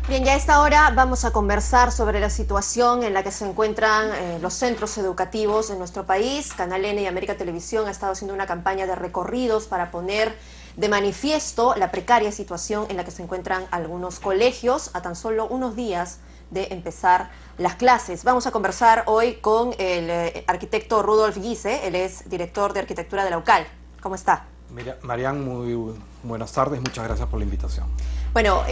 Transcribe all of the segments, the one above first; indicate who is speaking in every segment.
Speaker 1: Bien, ya a esta hora vamos a conversar sobre la situación en la que se encuentran los centros educativos en nuestro país. Canal N y América Televisión ha estado haciendo una campaña de recorridos para poner de manifiesto la precaria situación en la que se encuentran algunos colegios a tan solo unos días de empezar las clases. Vamos a conversar hoy con el arquitecto Rudolf Giese, él es director de arquitectura de la UCAL. ¿Cómo está?
Speaker 2: Mira, Marian, muy buenas tardes, muchas gracias por la invitación.
Speaker 1: Bueno,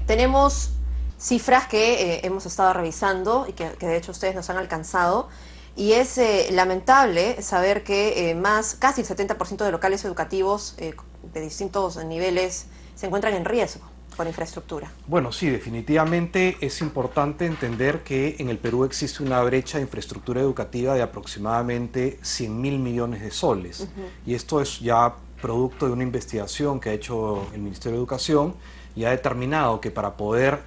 Speaker 1: tenemos cifras que hemos estado revisando y que de hecho ustedes nos han alcanzado, y es lamentable saber que casi el 70% de locales educativos de distintos niveles se encuentran en riesgo por infraestructura.
Speaker 2: Bueno, sí, definitivamente es importante entender que en el Perú existe una brecha de infraestructura educativa de aproximadamente 100.000 millones de soles. Y esto es ya producto de una investigación que ha hecho el Ministerio de Educación y ha determinado que para poder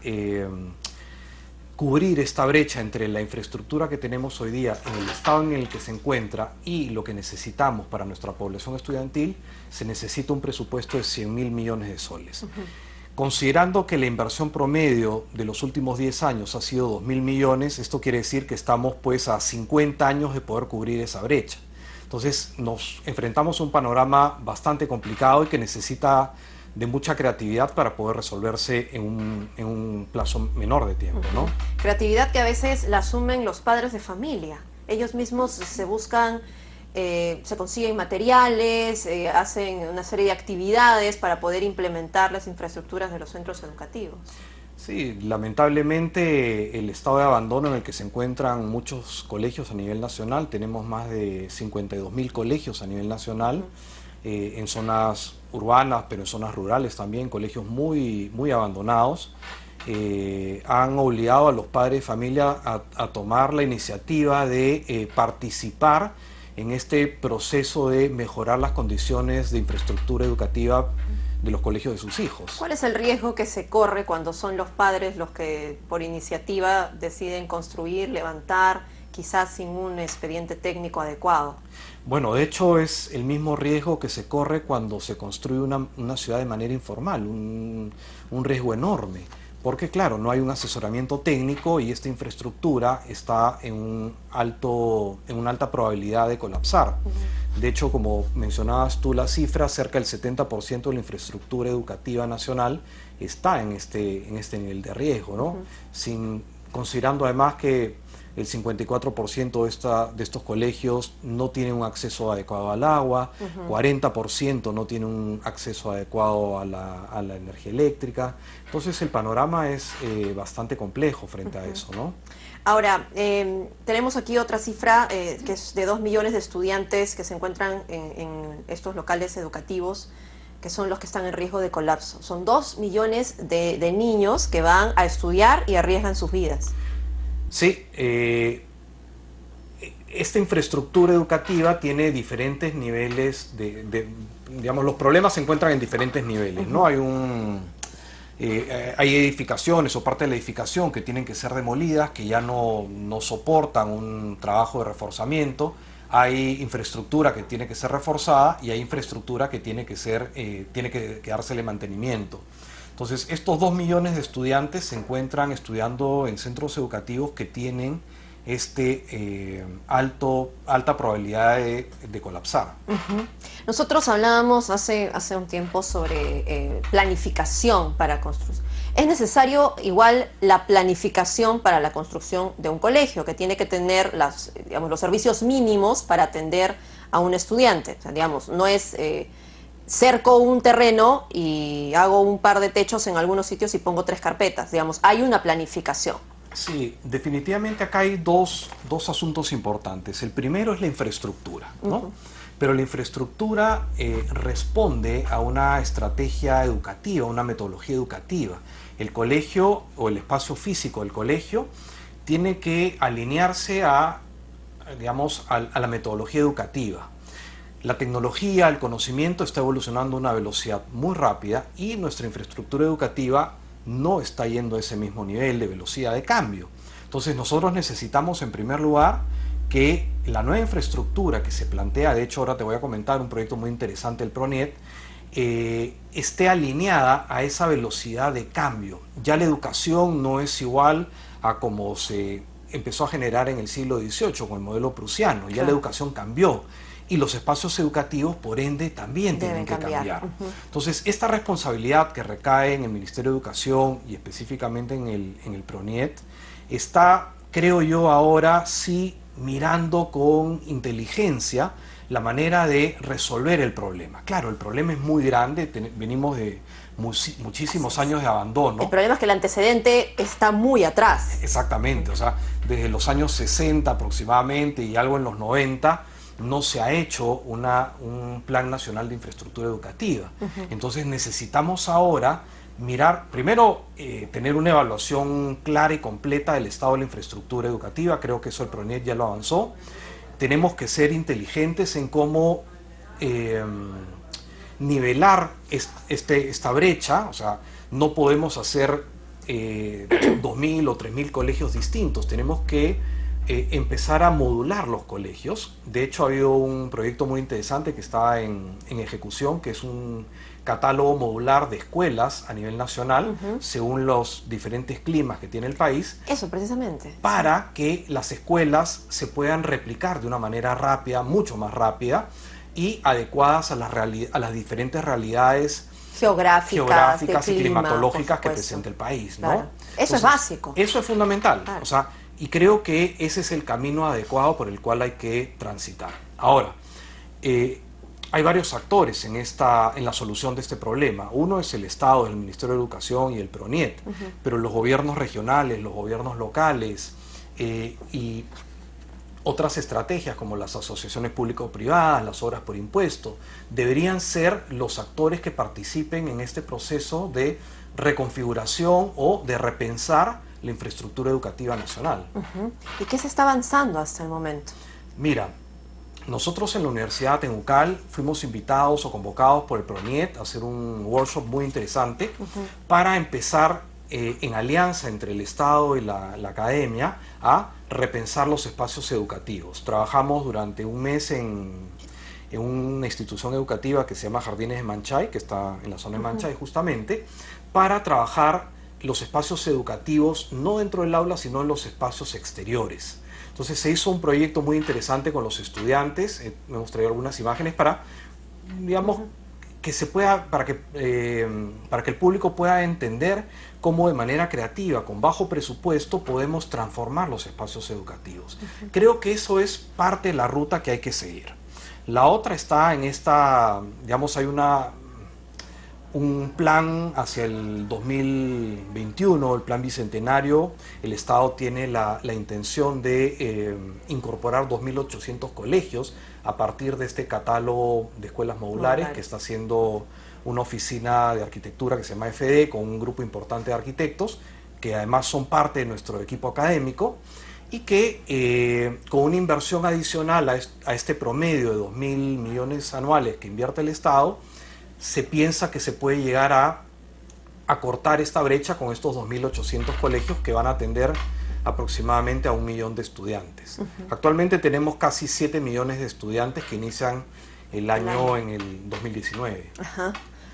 Speaker 2: cubrir esta brecha entre la infraestructura que tenemos hoy día en el estado en el que se encuentra y lo que necesitamos para nuestra población estudiantil, se necesita un presupuesto de 100.000 millones de soles. Considerando que la inversión promedio de los últimos 10 años ha sido 2.000 millones, esto quiere decir que estamos pues a 50 años de poder cubrir esa brecha. Entonces nos enfrentamos a un panorama bastante complicado y que necesita de mucha creatividad para poder resolverse en un plazo menor de tiempo, ¿no?
Speaker 1: Creatividad que a veces la asumen los padres de familia. Ellos mismos se buscan, se consiguen materiales, hacen una serie de actividades para poder implementar las infraestructuras de los centros educativos.
Speaker 2: Sí, lamentablemente el estado de abandono en el que se encuentran muchos colegios a nivel nacional, tenemos más de 52.000 colegios a nivel nacional, en zonas urbanas, pero en zonas rurales también, colegios muy abandonados, han obligado a los padres de familia a tomar la iniciativa de participar en este proceso de mejorar las condiciones de infraestructura educativa de los colegios de sus hijos.
Speaker 1: ¿Cuál es el riesgo que se corre cuando son los padres los que por iniciativa deciden construir, levantar, quizás sin un expediente técnico adecuado?
Speaker 2: Bueno, de hecho es el mismo riesgo que se corre cuando se construye una ciudad de manera informal, un riesgo enorme, porque claro, no hay un asesoramiento técnico y esta infraestructura está en una alta probabilidad de colapsar. De hecho, como mencionabas tú la cifra, cerca del 70% de la infraestructura educativa nacional está en este nivel de riesgo, ¿no? Considerando además que el 54% de estos colegios no tienen un acceso adecuado al agua, 40% no tienen un acceso adecuado a la energía eléctrica. Entonces el panorama es bastante complejo frente a eso, ¿no?
Speaker 1: Ahora, tenemos aquí otra cifra que es de 2 millones de estudiantes que se encuentran en estos locales educativos, que son los que están en riesgo de colapso. Son 2 millones de niños que van a estudiar y arriesgan sus vidas.
Speaker 2: Sí, esta infraestructura educativa tiene diferentes niveles digamos, los problemas se encuentran en diferentes niveles, ¿no? Hay edificaciones o parte de la edificación que tienen que ser demolidas, que ya no soportan un trabajo de reforzamiento. Hay infraestructura que tiene que ser reforzada y hay infraestructura que tiene que dársele mantenimiento. Entonces, estos 2 millones de estudiantes se encuentran estudiando en centros educativos que tienen alta probabilidad de colapsar.
Speaker 1: Nosotros hablábamos hace un tiempo sobre planificación para construcción. Es necesario igual la planificación para la construcción de un colegio, que tiene que tener los servicios mínimos para atender a un estudiante. O sea, digamos, no es cerco un terreno y hago un par de techos en algunos sitios y pongo 3 carpetas. Digamos, hay una planificación.
Speaker 2: Sí, definitivamente acá hay dos asuntos importantes. El primero es la infraestructura, ¿no? Pero la infraestructura responde a una estrategia educativa, una metodología educativa. El colegio o el espacio físico del colegio tiene que alinearse digamos, a la metodología educativa. La tecnología, el conocimiento está evolucionando a una velocidad muy rápida y nuestra infraestructura educativa no está yendo a ese mismo nivel de velocidad de cambio. Entonces nosotros necesitamos en primer lugar que la nueva infraestructura que se plantea, de hecho ahora te voy a comentar un proyecto muy interesante del PRONIET, esté alineada a esa velocidad de cambio. Ya la educación no es igual a como se empezó a generar en el siglo XVIII con el modelo prusiano. Ya la educación cambió y los espacios educativos, por ende, también tienen que cambiar. Entonces, esta responsabilidad que recae en el Ministerio de Educación y específicamente en el PRONIET está, creo yo, ahora sí mirando con inteligencia la manera de resolver el problema. Claro, el problema es muy grande, venimos de muchísimos años de abandono.
Speaker 1: El problema es que el antecedente está muy atrás.
Speaker 2: Exactamente, o sea, desde los años 60 aproximadamente y algo en los 90 no se ha hecho un plan nacional de infraestructura educativa. Entonces necesitamos ahora mirar, primero tener una evaluación clara y completa del estado de la infraestructura educativa. Creo que eso el PRONIET ya lo avanzó. Tenemos que ser inteligentes en cómo nivelar esta brecha. O sea, no podemos hacer 2.000 o 3.000 colegios distintos. Tenemos que empezar a modular los colegios. De hecho, ha habido un proyecto muy interesante que está en ejecución, que es un catálogo modular de escuelas a nivel nacional, según los diferentes climas que tiene el país.
Speaker 1: Eso, precisamente.
Speaker 2: Para que las escuelas se puedan replicar de una manera rápida, mucho más rápida, y adecuadas a las diferentes realidades geográficas y climatológicas que presenta el país, ¿no?
Speaker 1: Claro. Eso es básico.
Speaker 2: Eso es fundamental. Claro. O sea, y creo que ese es el camino adecuado por el cual hay que transitar. Ahora, hay varios actores en la solución de este problema. Uno es el Estado, el Ministerio de Educación y el PRONIET, pero los gobiernos regionales, los gobiernos locales y otras estrategias como las asociaciones público-privadas, las obras por impuesto, deberían ser los actores que participen en este proceso de reconfiguración o de repensar la infraestructura educativa nacional.
Speaker 1: ¿Y qué se está avanzando hasta el momento?
Speaker 2: Mira, nosotros en la Universidad Temucal fuimos invitados o convocados por el PRONIET a hacer un workshop muy interesante para empezar en alianza entre el Estado y la academia a repensar los espacios educativos. Trabajamos durante un mes en una institución educativa que se llama Jardines de Manchay, que está en la zona de Manchay justamente, para trabajar los espacios educativos no dentro del aula, sino en los espacios exteriores. Entonces se hizo un proyecto muy interesante con los estudiantes. Me hemos traído algunas imágenes para, digamos, que se pueda, para que el público pueda entender cómo de manera creativa, con bajo presupuesto, podemos transformar los espacios educativos. Creo que eso es parte de la ruta que hay que seguir. La otra está en esta, digamos, hay un plan hacia el 2021, el plan bicentenario. El Estado tiene la intención de incorporar 2.800 colegios a partir de este catálogo de escuelas modulares que está haciendo una oficina de arquitectura que se llama FD, con un grupo importante de arquitectos que además son parte de nuestro equipo académico, y que con una inversión adicional a este promedio de 2.000 millones anuales que invierte el Estado, se piensa que se puede llegar a acortar esta brecha con estos 2.800 colegios que van a atender aproximadamente a 1 millón de estudiantes. Actualmente tenemos casi 7 millones de estudiantes que inician el año en el 2019.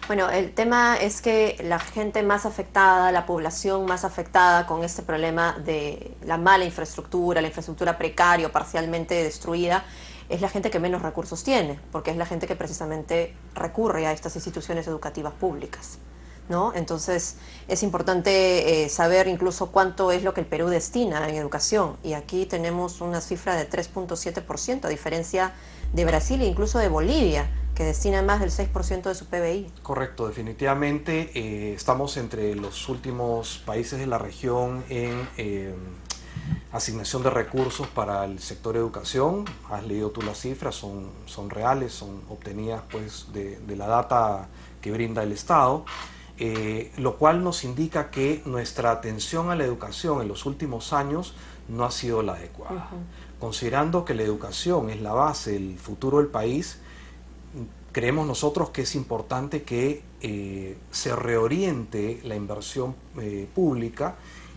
Speaker 1: Bueno, el tema es que la gente más afectada, la población más afectada con este problema de la mala infraestructura, la infraestructura precaria o parcialmente destruida, es la gente que menos recursos tiene, porque es la gente que precisamente recurre a estas instituciones educativas públicas, ¿no? Entonces es importante saber incluso cuánto es lo que el Perú destina en educación, y aquí tenemos una cifra de 3.7%, a diferencia de Brasil e incluso de Bolivia, que destina más del 6% de su PBI.
Speaker 2: Correcto, definitivamente estamos entre los últimos países de la región en asignación de recursos para el sector educación. Has leído tú las cifras, son reales, son obtenidas pues de la data que brinda el Estado, lo cual nos indica que nuestra atención a la educación en los últimos años no ha sido la adecuada. Considerando que la educación es la base del futuro del país, creemos nosotros que es importante que se reoriente la inversión pública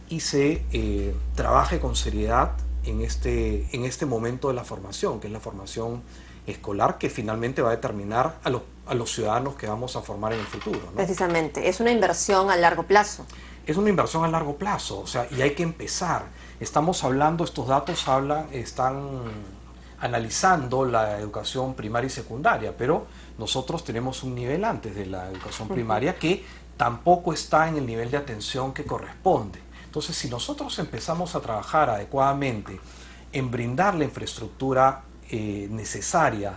Speaker 2: y se trabaje con seriedad en este momento de la formación, que es la formación escolar, que finalmente va a determinar a a los ciudadanos que vamos a formar en el futuro, ¿no?
Speaker 1: Precisamente, es una inversión a largo plazo.
Speaker 2: Es una inversión a largo plazo, o sea, y hay que empezar. Estamos hablando, estos datos están analizando la educación primaria y secundaria, pero nosotros tenemos un nivel antes de la educación primaria que tampoco está en el nivel de atención que corresponde. Entonces, si nosotros empezamos a trabajar adecuadamente en brindar la infraestructura necesaria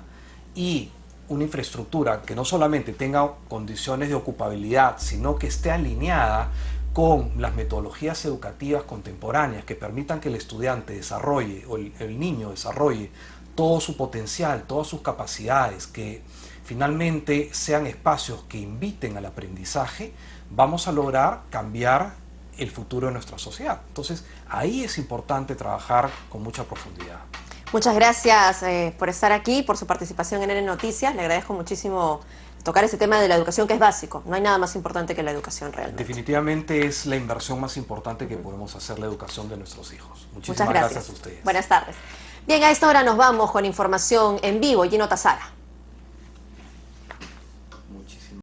Speaker 2: y una infraestructura que no solamente tenga condiciones de ocupabilidad, sino que esté alineada con las metodologías educativas contemporáneas que permitan que el estudiante desarrolle o el niño desarrolle todo su potencial, todas sus capacidades, que finalmente sean espacios que inviten al aprendizaje, vamos a lograr cambiar el futuro de nuestra sociedad. Entonces, ahí es importante trabajar con mucha profundidad.
Speaker 1: Muchas gracias por estar aquí, por su participación en N Noticias. Le agradezco muchísimo tocar ese tema de la educación, que es básico. No hay nada más importante que la educación realmente.
Speaker 2: Definitivamente es la inversión más importante que podemos hacer, la educación de nuestros hijos. Muchísimas
Speaker 1: Muchas
Speaker 2: gracias a ustedes.
Speaker 1: Buenas tardes. Bien, a esta hora nos vamos con información en vivo. Gino Tazara.